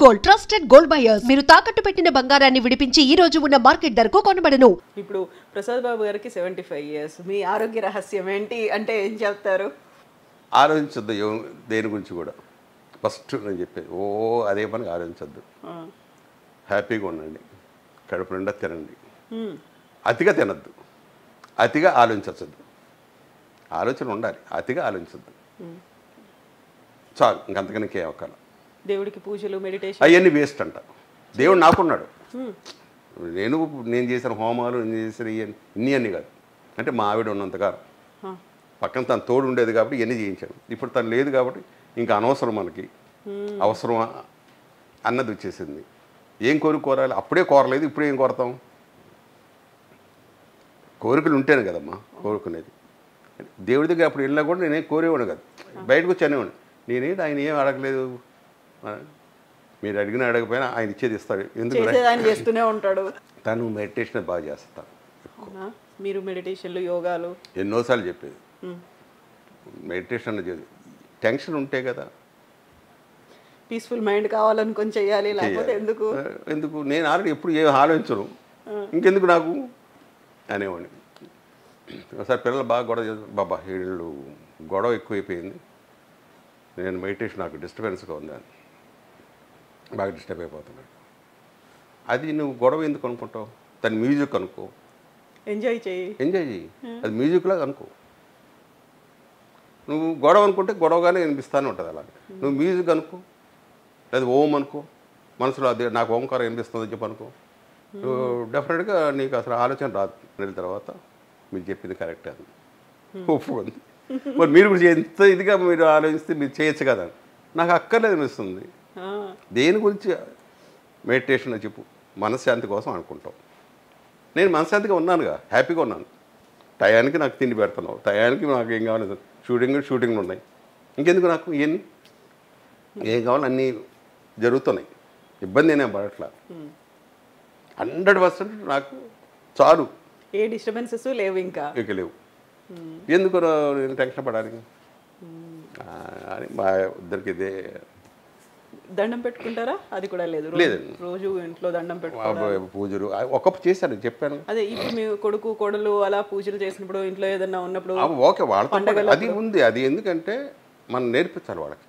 Gold trusted gold buyers. మీరు తాకట్టు పెట్టిన బంగారాన్ని విడిపించి ఈ రోజు ఉన్న మార్కెట్ ధరకు కొనబడను. ఇప్పుడు ప్రసాద్ బాబు గారికి 75 years. మీ ఆరోగ్య రహస్యం ఏంటి అంటే ఏం చెప్తారు? ఆలోచించొద్దు దేని గురించి కూడా. ఫస్ట్ నేను చెప్పేది అదే పని ఆలోచించొద్దు. హ్యాపీగా ఉండండి, కడుపు నిండా తినండి, అతిగా తినద్దు, అతిగా ఆలోచించద్దు. ఆలోచన ఉండాలి, అతిగా ఆలోచించద్దు. చాలు, ఇంకంతకన్నా ఇంకేం అవ్వకాల. దేవుడికి పూజలు, మెడిటేషన్ అవన్నీ వేస్ట్ అంట. దేవుడు నాకున్నాడు. నేను చేసిన హోమాలు, నేను చేసిన ఇన్ని అన్నీ కాదు. అంటే మా ఆవిడ ఉన్నంతకాలం పక్కన తను తోడు ఉండేది కాబట్టి ఇవన్నీ చేయించాను. ఇప్పుడు తను లేదు కాబట్టి ఇంకా అనవసరం, మనకి అవసరం అన్నది వచ్చేసింది. ఏం కోరాలి? అప్పుడే కోరలేదు, ఇప్పుడు ఏం కోరతాం? కోరికలు ఉంటేనే కదమ్మా కోరుకునేది. దేవుడి దగ్గర అప్పుడు వెళ్ళినా కూడా నేనేం కోరేవాడు కాదు, బయటకు వచ్చి అనేవాడు. నేనేంటి ఆయన ఏం అడగలేదు, మీరు అడిగినా అడగపోయినా ఆయన ఇచ్చేది ఇస్తారు. ఎందుకు చేస్తూనే ఉంటాడు. తను మెడిటేషన్ బాగా చేస్తాను. మీరు మెడిటేషన్లు, యోగాలు ఎన్నోసార్లు చెప్పేది. మెడిటేషన్ టెన్షన్ ఉంటే కదా, పీస్ఫుల్ మైండ్ కావాలనుకొని చెయ్యాలి, లేకపోతే ఎందుకు నేను ఆల్రెడీ ఎప్పుడు ఏం ఆలోచించను, ఇంకెందుకు నాకు అనేవాడిని. ఒకసారి పిల్లలు బాగా గొడవ చేస్తారు, బాబా వీళ్ళు గొడవ ఎక్కువైపోయింది, నేను మెడిటేషన్ నాకు డిస్టర్బెన్స్గా ఉందని, బాగా డిస్టర్బ్ అయిపోతున్నాడు. అది నువ్వు గొడవ ఎందుకు అనుకుంటావు? దాని మ్యూజిక్ అనుకో, ఎంజాయ్ చెయ్యి. అది మ్యూజిక్లాగా అనుకో. నువ్వు గొడవ అనుకుంటే గొడవగానే వినిపిస్తానే ఉంటుంది. అలాగే నువ్వు మ్యూజిక్ అనుకో, లేదా ఓం అనుకో, మనసులో అదే నాకు ఓంకారం వినిపిస్తుందని చెప్పి అనుకో, డెఫినెట్గా నీకు అసలు ఆలోచన రాదు. వెళ్ళిన తర్వాత మీరు చెప్పింది కరెక్ట్ అది ఒప్పుకుంది. మరి మీరు కూడా ఎంత ఇదిగా మీరు ఆలోచిస్తే మీరు చేయొచ్చు కదా. నాకు అక్కర్లేదు అనిపిస్తుంది. దేని గురించి మెడిటేషన్ చెప్పు, మనశ్శాంతి కోసం అనుకుంటాం. నేను మనశ్శాంతిగా ఉన్నానుగా, హ్యాపీగా ఉన్నాను. టయానికి నాకు తిండి పెడుతున్నావు, టయానికి నాకు ఏం కావాలి, షూటింగ్లు ఉన్నాయి, ఇంకెందుకు నాకు ఇవన్నీ? ఏం కావాలి అన్నీ జరుగుతున్నాయి, ఇబ్బంది నేనే పడట్లా. 100% నాకు చాలు, ఏ డిస్టర్బెన్సెస్ లేవు, ఇంకా లేవు. ఎందుకు నేను టెన్షన్ పడాలి అని మా ఇద్దరికి ఇదే. దండం పెట్టుకుంటారా? అది కూడా లేదు. రోజు ఇంట్లో దండం పెట్టుకుంటారు, పూజలు ఒక చేశాను చెప్పాను. అదే ఇప్పుడు మీ కొడుకు కోడలు అలా పూజలు చేసినప్పుడు, ఇంట్లో ఏదన్నా ఉన్నప్పుడు ఓకే వాళ్ళతో అది ఉంది. అది ఎందుకంటే మనం నేర్పించాలి వాళ్ళకి,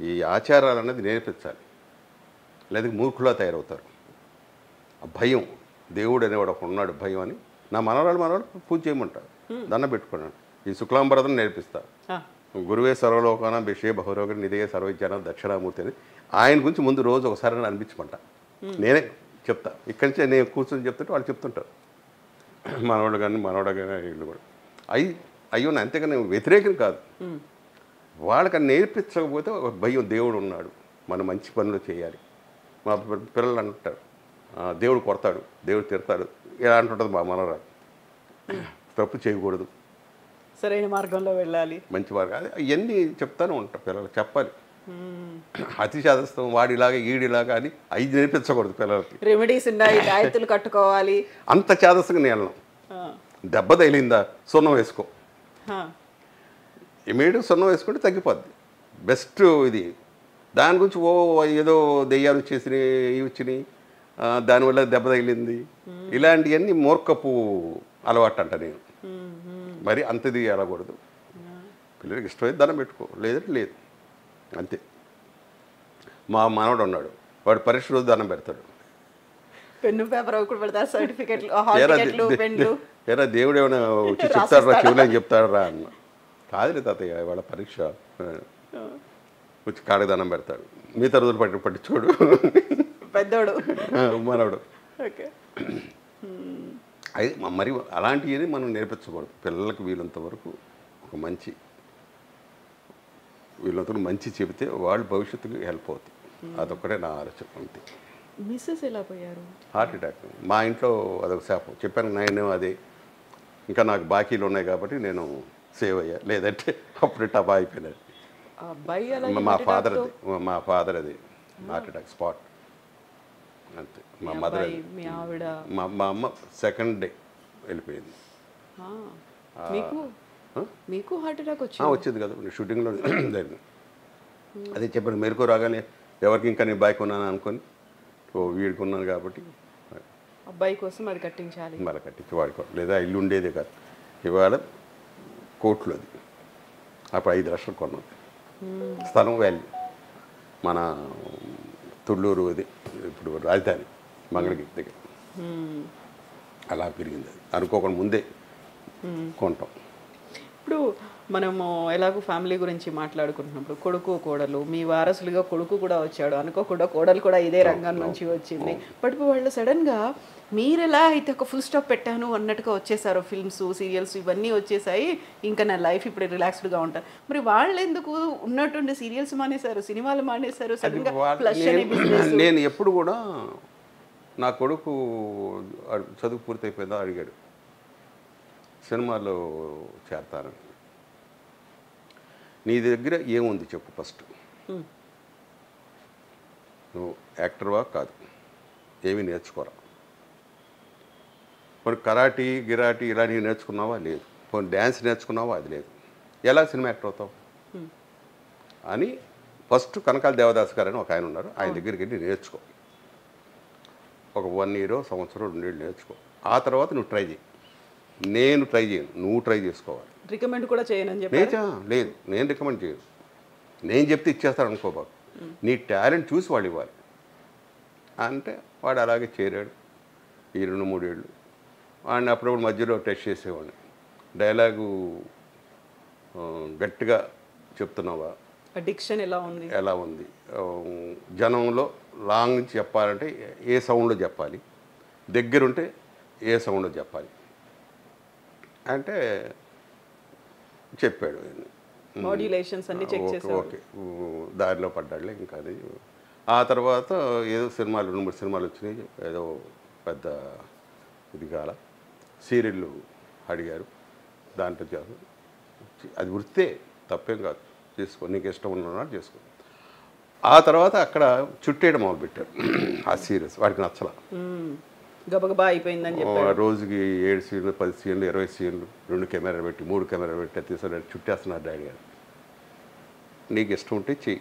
ఈ ఆచారాలు అనేది నేర్పించాలి. లేదా మూర్ఖులా తయారవుతారు. భయం, దేవుడు అనేవాడు ఒక ఉన్నాడు భయం అని. నా మనవరాలు పూజ చేయమంటారు, దండం పెట్టుకున్నాను. ఈ శుక్లాంబరదం నేర్పిస్తా. గురువే సర్వలోకాన బిషే బహురోగ నిధే సర్వజ్ఞాన దక్షిణామూర్తి అని ఆయన గురించి ముందు రోజు ఒకసారి అనిపించమంట. నేనే చెప్తా, ఇక్కడి నుంచి నేను కూర్చొని చెప్తుంటే వాళ్ళు చెప్తుంటారు, మనవాళ్ళు కానీ మనవాడు కానీ వీళ్ళు కూడా. అయ్యో అంతేగాని వ్యతిరేకం కాదు. వాళ్ళకని నేర్పించకపోతే ఒక భయం, దేవుడు ఉన్నాడు, మనం మంచి పనులు చేయాలి. మా పిల్లలు అంటారు దేవుడు కొడతాడు, దేవుడు తిడతాడు, ఇలా అంటుంటుంది మా మనవరాలు. తప్పు చేయకూడదు, సరైన మార్గంలో వెళ్ళాలి, మంచి మార్గం. అది ఇవన్నీ చెప్తానే ఉంటాం పిల్లలకు, చెప్పాలి. అతి చేదస్తాం వాడిలాగా ఈడిలాగా అని అవి నేర్పించకూడదు పిల్లలకి. రెమెడీస్ ఉన్నాయి, తాయెత్తులు కట్టుకోవాలి. అంత చేదస్తగా నేను దెబ్బ తగిలిందా సున్నం వేసుకో, ఇమీడియట్ సున్నం వేసుకుంటే తగ్గిపోద్ది. బెస్ట్ ఇది. దాని గురించి ఏదో దెయ్యాలు వచ్చేసినాయి, ఇవి వచ్చినాయి, దానివల్ల దెబ్బ తగిలింది, ఇలాంటివన్నీ మూర్ఖపు అలవాటు అంట. నేను మరి అంతది వెళ్ళకూడదు. పిల్లలకి ఇష్టమైతే దండం పెట్టుకో, లేదంటే లేదు, అంతే. మా మనవడు ఉన్నాడు, వాడు పరీక్ష రోజు దండం పెడతాడు. పెన్ను పేపర్ ఏరా దేవుడు ఏమైనా వచ్చి చెప్తాడు రా, చెవులు అని చెప్తాడు రా అన్న. కాదులే తాతయ్య వాళ్ళ పరీక్ష, వచ్చి కాడకి దండం పెడతాడు. మిగతా రోజులు పట్టించుకోడు పెద్దోడు మనవడు. అది మరి అలాంటివి మనం నేర్పించకూడదు పిల్లలకు. వీళ్ళంత వరకు ఒక మంచి మంచి చెబితే వాళ్ళు భవిష్యత్తుకు హెల్ప్ అవుతుంది. అదొక్కటే నా ఆలోచన, అంతే. మిస్సెస్ ఎలా పోయారు? Heart attack. మా ఇంట్లో అదొక శాపం చెప్పాను. నేను అదే ఇంకా నాకు బాకీలు ఉన్నాయి కాబట్టి నేను సేవ్ అయ్యా, లేదంటే అప్పుడు టబా అయిపోయినది. మా ఫాదర్ అది హార్ట్ అటాక్ స్పాట్, అంతే. మా మదర్, మా అమ్మ సెకండ్ డే వెళ్ళిపోయింది. మీకు హార్ట్ అటాక్ వచ్చింది కదా షూటింగ్లో జరిగింది. అదే చెప్పాను, మెలకు రాగానే ఎవరికి ఇంకా నేను బైక్ ఉన్నాను అనుకొని వీడికి ఉన్నాను కాబట్టి అబ్బాయి కోసం అది కట్టించాలి, మళ్ళీ కట్టించి వాడుకో, లేదా ఇల్లు ఉండేదే కాదు. ఇవాళ కోట్లు అది, అప్పుడు 5 లక్షలు కొన్నాం స్థలం వాల్యూ. మన తుళ్ళూరు అది ఇప్పుడు రాజధాని మంగళగిరి దగ్గర అలా పెరిగింది. అది అనుకోకుండా ముందే కొంటాం. ఇప్పుడు మనము ఎలాగో ఫ్యామిలీ గురించి మాట్లాడుకుంటున్నప్పుడు కొడుకు కోడలు, మీ వారసులుగా కొడుకు కూడా వచ్చాడు, అనుకోకుండా కోడలు కూడా ఇదే రంగం నుంచి వచ్చింది. బట్ వాళ్ళు సడన్గా మీరు ఎలా అయితే ఒక ఫుల్ స్టాప్ పెట్టాను అన్నట్టుగా వచ్చేసారు, ఫిల్మ్స్ సీరియల్స్ ఇవన్నీ వచ్చేసాయి, ఇంకా నా లైఫ్ ఇప్పుడు రిలాక్స్డ్గా ఉంటారు. మరి వాళ్ళు ఎందుకు ఉన్నట్టుండి సీరియల్స్ మానేశారు, సినిమాలు మానేశారు సడన్గా? నేను ఎప్పుడు కూడా నా కొడుకు చదువు పూర్తయిపోయిందా అడిగాడు, సినిమాలో చేరతానని. నీ దగ్గర ఏముంది చెప్పు ఫస్ట్, నువ్వు యాక్టర్వా కాదు, ఏమీ నేర్చుకోరా, కొన్ని కరాటీ గిరాటీ ఇలాంటివి నేర్చుకున్నావా లేదు, కొన్ని డ్యాన్స్ నేర్చుకున్నావా అది లేదు, ఎలా సినిమా యాక్టర్ అవుతావు అని ఫస్ట్ కనకాల దేవదాస్ గారు అని ఒక ఆయన ఉన్నారు, ఆయన దగ్గరికి వెళ్ళి నేర్చుకో. ఒక 1 year సంవత్సరం 2 years నేర్చుకో. ఆ తర్వాత నువ్వు ట్రై చేయి. నేను ట్రై చేయను, నువ్వు ట్రై చేసుకోవాలి. రికమెండ్ కూడా చేయనని చెప్పి లేదు, నేను రికమెండ్ చేయను. నేను చెప్తే ఇచ్చేస్తాను అనుకోబాకు, నీ టాలెంట్ చూసి వాడు ఇవ్వాలి అంటే. వాడు అలాగే చేరాడు ఈ 2-3 ఏళ్ళు. వాడిని అప్పుడప్పుడు మధ్యలో టెస్ట్ చేసేవాడిని, డైలాగు గట్టిగా చెప్తున్నావా, డిక్షన్ ఎలా ఉంది, జనంలో లాంగ్ నుంచి చెప్పాలంటే ఏ సౌండ్లో చెప్పాలి, దగ్గరుంటే ఏ సౌండ్లో చెప్పాలి అంటే చెప్పాడు. మాడ్యులేషన్స్ అన్ని చెక్ చేశారు. ఓకే, దారిలో పడ్డాడులే. ఇంకా అది ఆ తర్వాత ఏదో సినిమాలు 2-3 సినిమాలు వచ్చినాయి, ఏదో పెద్ద ఇది కాల సీరియళ్ళు అడిగారు, దాంట్లో అది వృత్తే, తప్పేం కాదు, చేసుకో, నీకు ఇష్టం ఉన్నవాడు చేసుకో. ఆ తర్వాత అక్కడ చుట్టేయడం మొదలుపెట్టారు ఆ సీరియల్స్, వాడికి నచ్చలా, గబగబా అయిపోయిందని చెప్పి రోజుకి 7 సీన్లు 10 సీన్లు 20 సీన్లు 2 కెమెరాలు పెట్టి 3 కెమెరాలు పెట్టి తీసుకుని చుట్టేస్తున్నారు డాడీ గారు. నీకు ఇష్టం ఉంటే చెయ్యి,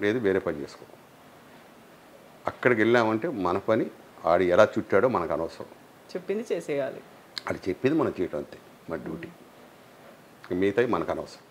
లేదు వేరే పని చేసుకో. అక్కడికి వెళ్ళామంటే మన పని ఆడు ఎలా చుట్టాడో మనకు అనవసరం, చెప్పింది చేసేయాలి. అది చెప్పింది మనం చేయటం అంతే మన డ్యూటీ, మిగతాయి మనకు అనవసరం.